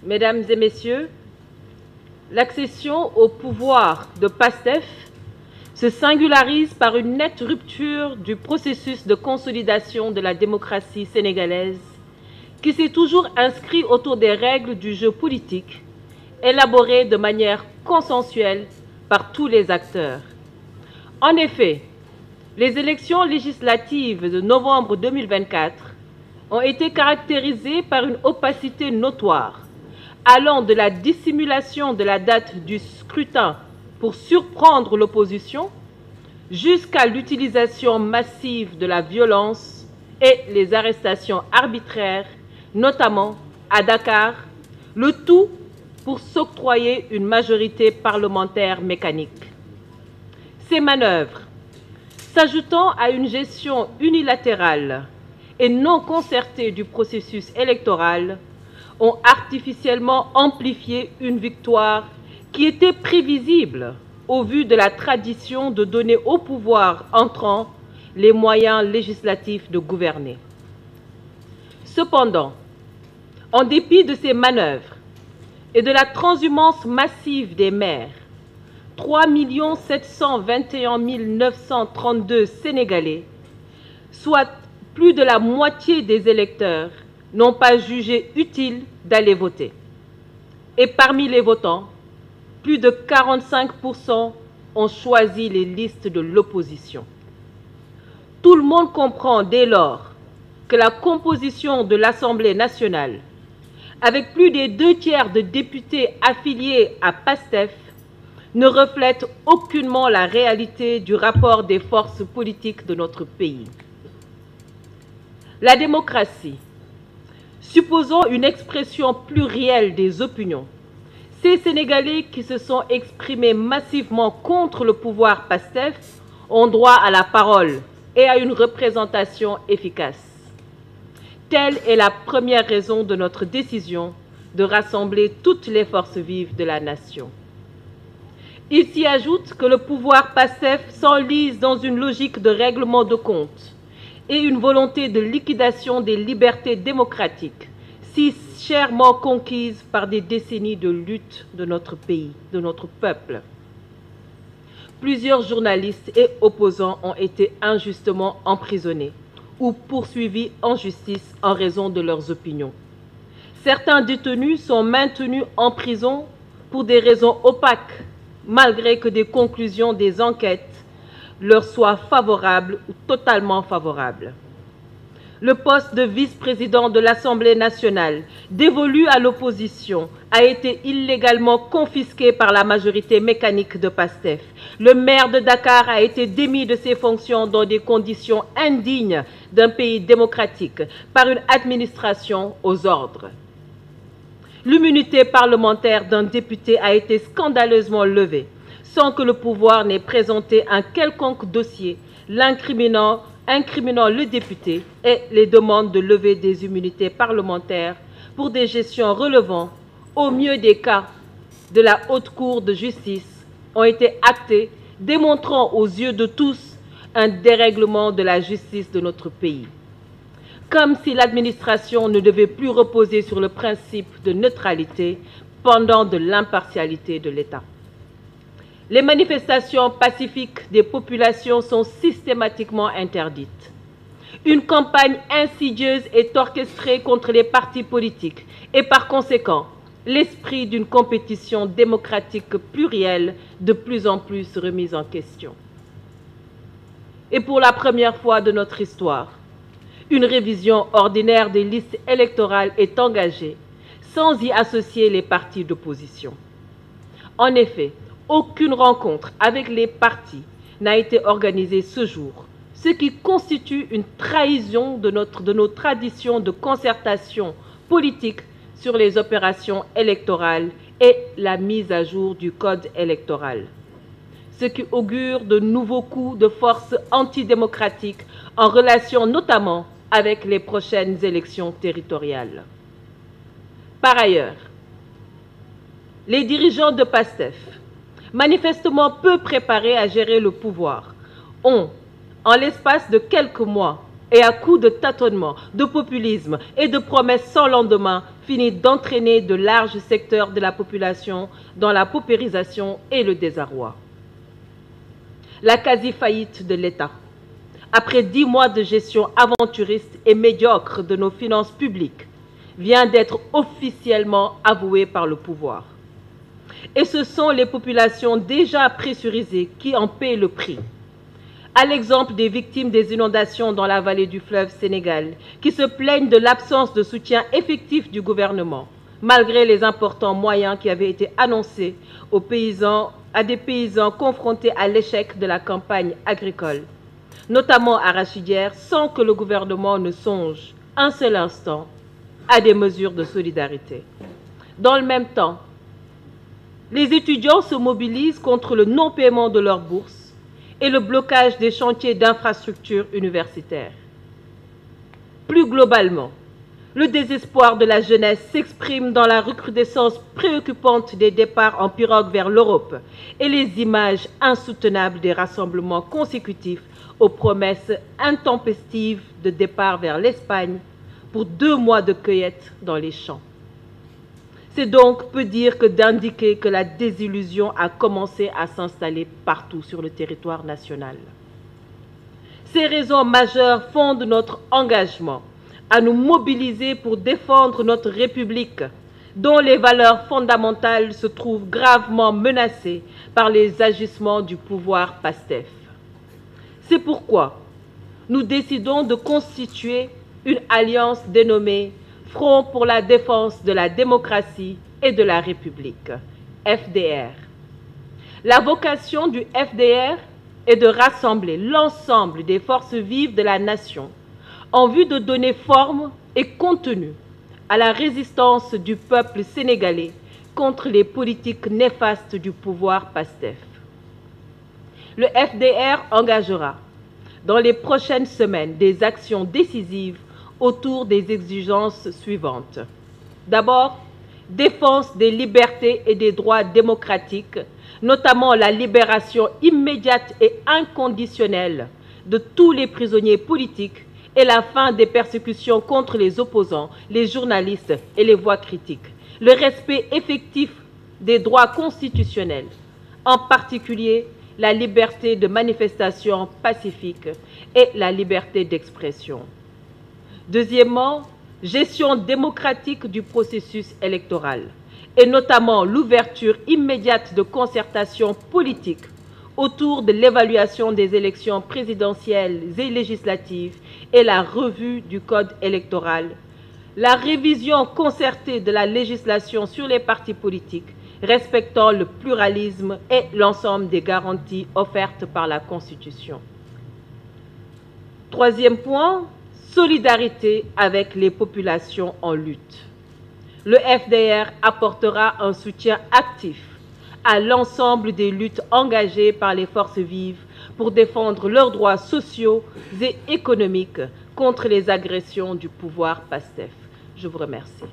Mesdames et Messieurs, l'accession au pouvoir de PASTEF se singularise par une nette rupture du processus de consolidation de la démocratie sénégalaise qui s'est toujours inscrit autour des règles du jeu politique, élaborées de manière consensuelle par tous les acteurs. En effet, les élections législatives de novembre 2024 ont été caractérisées par une opacité notoire, allant de la dissimulation de la date du scrutin pour surprendre l'opposition, jusqu'à l'utilisation massive de la violence et les arrestations arbitraires, notamment à Dakar, le tout pour s'octroyer une majorité parlementaire mécanique. Ces manœuvres, s'ajoutant à une gestion unilatérale et non concertée du processus électoral, ont artificiellement amplifié une victoire qui était prévisible au vu de la tradition de donner au pouvoir entrant les moyens législatifs de gouverner. Cependant, en dépit de ces manœuvres et de la transhumance massive des maires, 3 721 932 Sénégalais, soit plus de la moitié des électeurs, n'ont pas jugé utile d'aller voter. Et parmi les votants, plus de 45% ont choisi les listes de l'opposition. Tout le monde comprend dès lors que la composition de l'Assemblée nationale, avec plus des 2/3 de députés affiliés à PASTEF, ne reflète aucunement la réalité du rapport des forces politiques de notre pays. La démocratie, supposant une expression plurielle des opinions, ces Sénégalais qui se sont exprimés massivement contre le pouvoir PASTEF ont droit à la parole et à une représentation efficace. Telle est la première raison de notre décision de rassembler toutes les forces vives de la nation. Il s'y ajoute que le pouvoir PASTEF s'enlise dans une logique de règlement de compte et une volonté de liquidation des libertés démocratiques, si chèrement conquises par des décennies de lutte de notre pays, de notre peuple. Plusieurs journalistes et opposants ont été injustement emprisonnés ou poursuivis en justice en raison de leurs opinions. Certains détenus sont maintenus en prison pour des raisons opaques, malgré que des conclusions des enquêtes leur soient favorables ou totalement favorables. Le poste de vice-président de l'Assemblée nationale, dévolu à l'opposition, a été illégalement confisqué par la majorité mécanique de PASTEF. Le maire de Dakar a été démis de ses fonctions dans des conditions indignes d'un pays démocratique par une administration aux ordres. L'immunité parlementaire d'un député a été scandaleusement levée, sans que le pouvoir n'ait présenté un quelconque dossier l'incriminant le député et les demandes de levée des immunités parlementaires pour des gestions relevant, au mieux des cas, de la Haute Cour de justice ont été actées, démontrant aux yeux de tous un dérèglement de la justice de notre pays. Comme si l'administration ne devait plus reposer sur le principe de neutralité pendant de l'impartialité de l'État. Les manifestations pacifiques des populations sont systématiquement interdites. Une campagne insidieuse est orchestrée contre les partis politiques et par conséquent, l'esprit d'une compétition démocratique plurielle de plus en plus remise en question. Et pour la première fois de notre histoire, une révision ordinaire des listes électorales est engagée sans y associer les partis d'opposition. En effet, aucune rencontre avec les partis n'a été organisée ce jour, ce qui constitue une trahison de nos traditions de concertation politique sur les opérations électorales et la mise à jour du code électoral, ce qui augure de nouveaux coups de force antidémocratiques en relation notamment avec les prochaines élections territoriales. Par ailleurs, les dirigeants de PASTEF, manifestement peu préparés à gérer le pouvoir, ont, en l'espace de quelques mois, et à coups de tâtonnements, de populisme et de promesses sans lendemain, finit d'entraîner de larges secteurs de la population dans la paupérisation et le désarroi. La quasi-faillite de l'État. Après 10 mois de gestion aventuriste et médiocre de nos finances publiques, vient d'être officiellement avouée par le pouvoir. Et ce sont les populations déjà pressurisées qui en paient le prix. À l'exemple des victimes des inondations dans la vallée du fleuve Sénégal, qui se plaignent de l'absence de soutien effectif du gouvernement, malgré les importants moyens qui avaient été annoncés aux paysans, à des paysans confrontés à l'échec de la campagne agricole, notamment arachidière, sans que le gouvernement ne songe un seul instant à des mesures de solidarité. Dans le même temps, les étudiants se mobilisent contre le non-paiement de leurs bourses et le blocage des chantiers d'infrastructures universitaires. Plus globalement, le désespoir de la jeunesse s'exprime dans la recrudescence préoccupante des départs en pirogue vers l'Europe et les images insoutenables des rassemblements consécutifs aux promesses intempestives de départ vers l'Espagne pour 2 mois de cueillette dans les champs. C'est donc peu dire que d'indiquer que la désillusion a commencé à s'installer partout sur le territoire national. Ces raisons majeures fondent notre engagement à nous mobiliser pour défendre notre République, dont les valeurs fondamentales se trouvent gravement menacées par les agissements du pouvoir PASTEF. C'est pourquoi nous décidons de constituer une alliance dénommée Front pour la défense de la démocratie et de la République, FDR. La vocation du FDR est de rassembler l'ensemble des forces vives de la nation en vue de donner forme et contenu à la résistance du peuple sénégalais contre les politiques néfastes du pouvoir PASTEF. Le FDR engagera dans les prochaines semaines des actions décisives autour des exigences suivantes. D'abord, défense des libertés et des droits démocratiques, notamment la libération immédiate et inconditionnelle de tous les prisonniers politiques et la fin des persécutions contre les opposants, les journalistes et les voix critiques. Le respect effectif des droits constitutionnels, en particulier la liberté de manifestation pacifique et la liberté d'expression. Deuxièmement, gestion démocratique du processus électoral, et notamment l'ouverture immédiate de concertations politiques autour de l'évaluation des élections présidentielles et législatives et la revue du code électoral, la révision concertée de la législation sur les partis politiques, respectant le pluralisme et l'ensemble des garanties offertes par la Constitution. Troisième point, solidarité avec les populations en lutte. Le FDR apportera un soutien actif à l'ensemble des luttes engagées par les forces vives pour défendre leurs droits sociaux et économiques contre les agressions du pouvoir PASTEF. Je vous remercie.